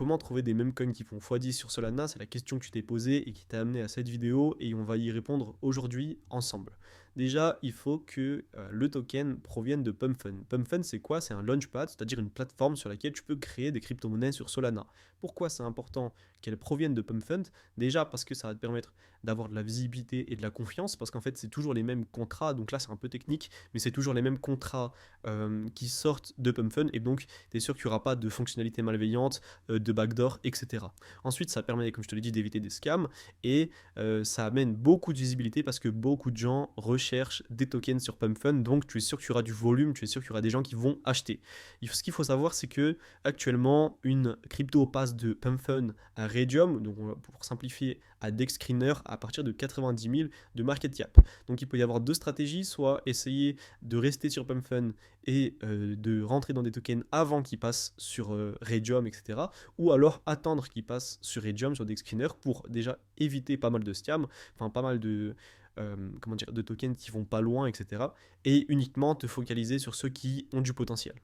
comment trouver des meme coins qui font x10 sur Solana? C'est la question que tu t'es posée et qui t'a amené à cette vidéo et on va y répondre aujourd'hui ensemble. Déjà, il faut que le token provienne de PumpFun. PumpFun, c'est quoi? C'est un launchpad, c'est-à-dire une plateforme sur laquelle tu peux créer des crypto-monnaies sur Solana. Pourquoi c'est important qu'elles proviennent de PumpFun? Déjà parce que ça va te permettre d'avoir de la visibilité et de la confiance, parce qu'en fait, c'est toujours les mêmes contrats. Donc là, c'est un peu technique, mais c'est toujours les mêmes contrats qui sortent de PumpFun, et donc tu es sûr qu'il n'y aura pas de fonctionnalités malveillantes, de backdoor, etc. Ensuite, ça permet, comme je te l'ai dit, d'éviter des scams, et ça amène beaucoup de visibilité parce que beaucoup de gens recherchent des tokens sur PumpFun, donc tu es sûr qu'il y aura du volume, tu es sûr qu'il y aura des gens qui vont acheter. Ce qu'il faut savoir, c'est que actuellement, une crypto passe de PumpFun à Radium, donc pour simplifier, à Dexscreener à partir de 90 000 de market cap. Donc il peut y avoir deux stratégies, soit essayer de rester sur PumpFun et de rentrer dans des tokens avant qu'ils passent sur Radium, etc. Ou alors attendre qu'ils passent sur Radium, sur Dexscreener, pour déjà éviter pas mal de scams, enfin pas mal de, comment dire, de tokens qui vont pas loin, etc. Et uniquement te focaliser sur ceux qui ont du potentiel.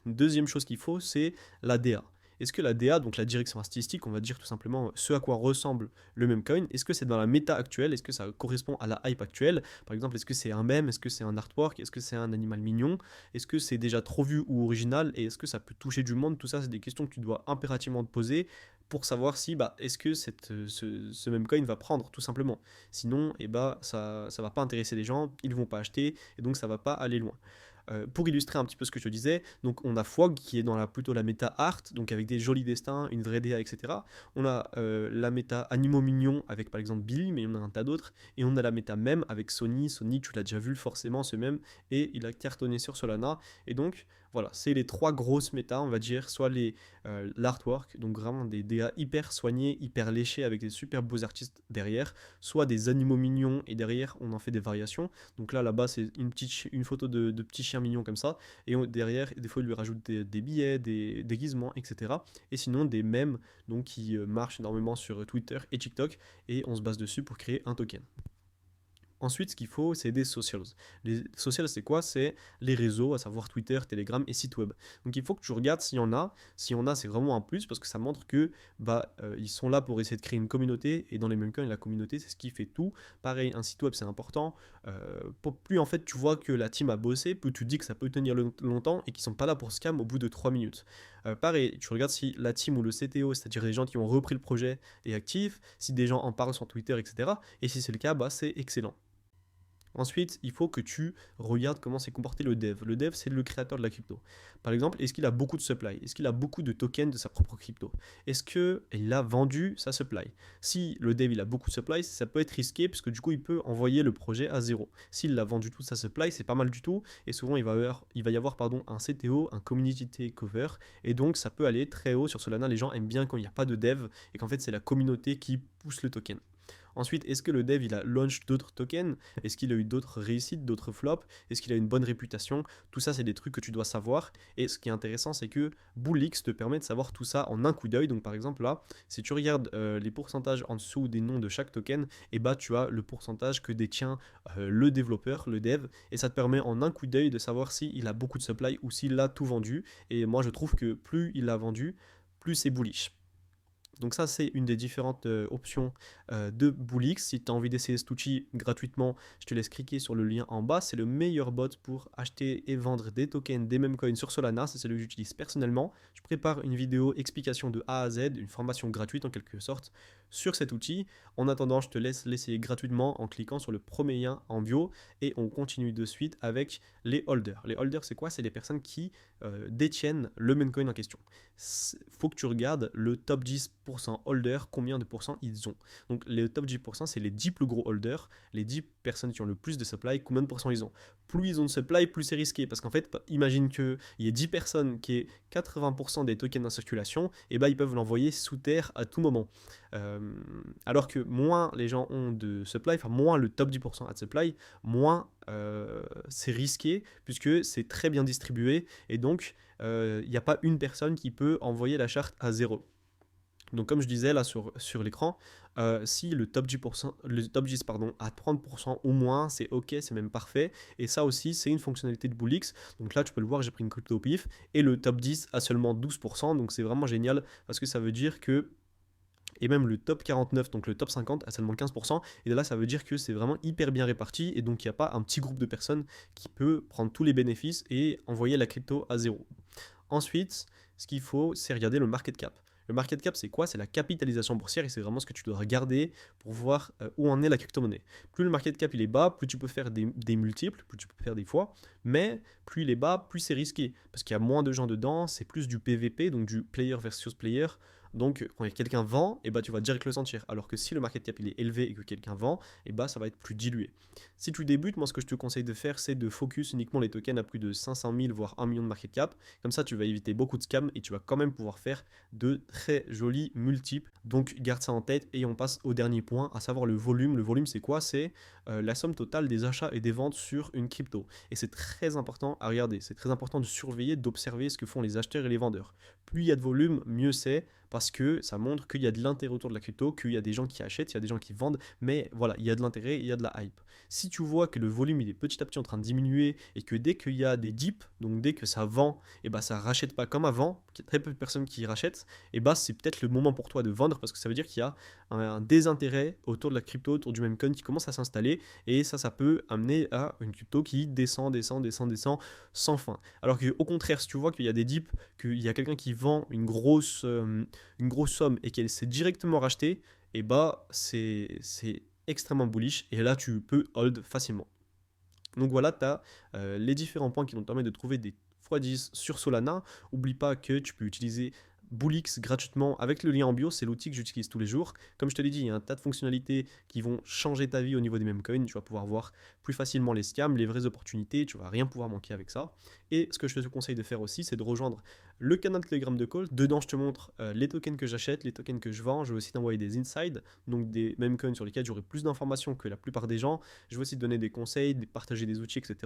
Deuxième chose qu'il faut, c'est la DA. Est-ce que la DA, donc la direction artistique, on va dire tout simplement ce à quoi ressemble le meme coin, est-ce que c'est dans la méta actuelle? Est-ce que ça correspond à la hype actuelle? Par exemple, est-ce que c'est un meme? Est-ce que c'est un artwork? Est-ce que c'est un animal mignon? Est-ce que c'est déjà trop vu ou original? Et est-ce que ça peut toucher du monde? Tout ça, c'est des questions que tu dois impérativement te poser pour savoir si est-ce que ce meme coin va prendre tout simplement. Sinon, ça va pas intéresser les gens, ils vont pas acheter et donc ça va pas aller loin. Pour illustrer un petit peu ce que je te disais, donc on a Fog qui est dans plutôt la méta art, donc avec des jolis destins, une vraie DA, etc. On a la méta animaux mignons avec par exemple Billy, mais il y en a un tas d'autres. Et on a la méta meme avec Sony. Sony, tu l'as déjà vu forcément ce meme, et il a cartonné sur Solana. Et donc voilà, c'est les trois grosses méta, on va dire, soit l'artwork, donc vraiment des DA hyper soignés, hyper léchés avec des super beaux artistes derrière, soit des animaux mignons et derrière on en fait des variations. Donc là-bas, c'est une photo de petits chiens mignons comme ça. Et derrière, des fois, il lui rajoute des billets, des déguisements, etc. Et sinon, des mèmes donc, qui marchent énormément sur Twitter et TikTok. Et on se base dessus pour créer un token. Ensuite, ce qu'il faut, c'est des socials. Les socials, c'est quoi? C'est les réseaux, à savoir Twitter, Telegram et site web. Donc il faut que tu regardes s'il y en a. S'il y en a, c'est vraiment un plus parce que ça montre que ils sont là pour essayer de créer une communauté. Et dans les mêmes cas, la communauté, c'est ce qui fait tout. Pareil, un site web, c'est important. Plus en fait tu vois que la team a bossé, plus tu dis que ça peut tenir longtemps et qu'ils sont pas là pour scam au bout de 3 minutes. Pareil, tu regardes si la team ou le CTO, c'est-à-dire les gens qui ont repris le projet, est actif, si des gens en parlent sur Twitter, etc. Et si c'est le cas, c'est excellent. Ensuite, il faut que tu regardes comment s'est comporté le dev. Le dev, c'est le créateur de la crypto. Par exemple, est-ce qu'il a beaucoup de supply? Est-ce qu'il a beaucoup de tokens de sa propre crypto? Est-ce qu'il a vendu sa supply? Si le dev il a beaucoup de supply, ça peut être risqué puisque du coup il peut envoyer le projet à zéro. S'il a vendu toute sa supply, c'est pas mal du tout. Et souvent il va y avoir un CTO, un community takeover. Et donc ça peut aller très haut sur Solana. Les gens aiment bien quand il n'y a pas de dev et qu'en fait c'est la communauté qui pousse le token. Ensuite, est-ce que le dev il a launch d'autres tokens? Est-ce qu'il a eu d'autres réussites, d'autres flops? Est-ce qu'il a une bonne réputation? Tout ça, c'est des trucs que tu dois savoir. Et ce qui est intéressant, c'est que Bullix te permet de savoir tout ça en un coup d'œil. Donc, par exemple, là, si tu regardes les pourcentages en dessous des noms de chaque token, et tu as le pourcentage que détient le développeur, le dev. Et ça te permet en un coup d'œil de savoir s'il a beaucoup de supply ou s'il a tout vendu. Et moi, je trouve que plus il a vendu, plus c'est bullish. Donc ça, c'est une des différentes options de Bullix. Si tu as envie d'essayer cet outil gratuitement, je te laisse cliquer sur le lien en bas. C'est le meilleur bot pour acheter et vendre des tokens, des meme coins sur Solana. C'est celui que j'utilise personnellement. Je prépare une vidéo explication de A à Z, une formation gratuite en quelque sorte sur cet outil. En attendant, je te laisse l'essayer gratuitement en cliquant sur le premier lien en bio et on continue de suite avec les holders. Les holders, c'est quoi? C'est les personnes qui détiennent le meme coin en question. Faut que tu regardes le top 10% holder, combien de pourcents ils ont. Donc les top 10%, c'est les 10 plus gros holders, les 10 personnes qui ont le plus de supply, combien de pourcents ils ont. Plus ils ont de supply, plus c'est risqué. Parce qu'en fait, imagine qu'il y ait 10 personnes qui aient 80% des tokens en circulation, et ils peuvent l'envoyer sous terre à tout moment. Alors que moins les gens ont de supply, enfin moins le top 10% a de supply, moins c'est risqué puisque c'est très bien distribué et donc il n'y a pas une personne qui peut envoyer la charte à zéro. Donc comme je disais là sur l'écran, si le top 10%, le top 10 pardon, à 30% ou moins, c'est ok, c'est même parfait. Et ça aussi, c'est une fonctionnalité de Bullix. Donc là, tu peux le voir, j'ai pris une crypto au pif. Et le top 10 a seulement 12%. Donc c'est vraiment génial parce que ça veut dire que et même le top 49, donc le top 50, a seulement 15%. Et là, ça veut dire que c'est vraiment hyper bien réparti. Et donc, il n'y a pas un petit groupe de personnes qui peut prendre tous les bénéfices et envoyer la crypto à zéro. Ensuite, ce qu'il faut, c'est regarder le market cap. Le market cap, c'est quoi? C'est la capitalisation boursière et c'est vraiment ce que tu dois regarder pour voir où en est la crypto-monnaie. Plus le market cap il est bas, plus tu peux faire des multiples, plus tu peux faire des fois, mais plus il est bas, plus c'est risqué parce qu'il y a moins de gens dedans, c'est plus du PVP, donc du player versus player. Donc quand quelqu'un vend, et bah, tu vas direct le sentir. Alors que si le market cap il est élevé et que quelqu'un vend, et bah, ça va être plus dilué. Si tu débutes, moi ce que je te conseille de faire, c'est de focus uniquement les tokens à plus de 500 000 voire 1 million de market cap. Comme ça, tu vas éviter beaucoup de scams et tu vas quand même pouvoir faire de très jolis multiples. Donc garde ça en tête et on passe au dernier point, à savoir le volume. Le volume, c'est quoi? C'est la somme totale des achats et des ventes sur une crypto. Et c'est très important à regarder. C'est très important de surveiller, d'observer ce que font les acheteurs et les vendeurs. Plus il y a de volume, mieux c'est parce que ça montre qu'il y a de l'intérêt autour de la crypto, qu'il y a des gens qui achètent, il y a des gens qui vendent, mais voilà, il y a de l'intérêt, il y a de la hype. Si tu vois que le volume il est petit à petit en train de diminuer et que dès qu'il y a des dips, donc dès que ça vend, et bah ça rachète pas comme avant, qu'il y a très peu de personnes qui rachètent, et bah c'est peut-être le moment pour toi de vendre parce que ça veut dire qu'il y a un désintérêt autour de la crypto, autour du même coin qui commence à s'installer et ça peut amener à une crypto qui descend sans fin. Alors qu'au contraire, si tu vois qu'il y a des dips, qu'il y a quelqu'un qui vend une grosse somme et qu'elle s'est directement rachetée, et bah c'est extrêmement bullish et là tu peux hold facilement. Donc voilà, tu as les différents points qui vont te permettre de trouver des x10 sur Solana. Oublie pas que tu peux utiliser Bullix gratuitement avec le lien en bio, c'est l'outil que j'utilise tous les jours. Comme je te l'ai dit, il y a un tas de fonctionnalités qui vont changer ta vie au niveau des meme coins. Tu vas pouvoir voir plus facilement les scams, les vraies opportunités, tu vas rien pouvoir manquer avec ça. Et ce que je te conseille de faire aussi, c'est de rejoindre le canal Telegram de Call. Dedans, je te montre les tokens que j'achète, les tokens que je vends. Je vais aussi t'envoyer des insides, donc des meme coins sur lesquels j'aurai plus d'informations que la plupart des gens. Je vais aussi te donner des conseils, partager des outils, etc.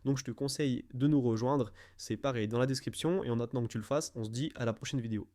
Donc je te conseille de nous rejoindre. C'est pareil dans la description. Et en attendant que tu le fasses, on se dit à la prochaine vidéo.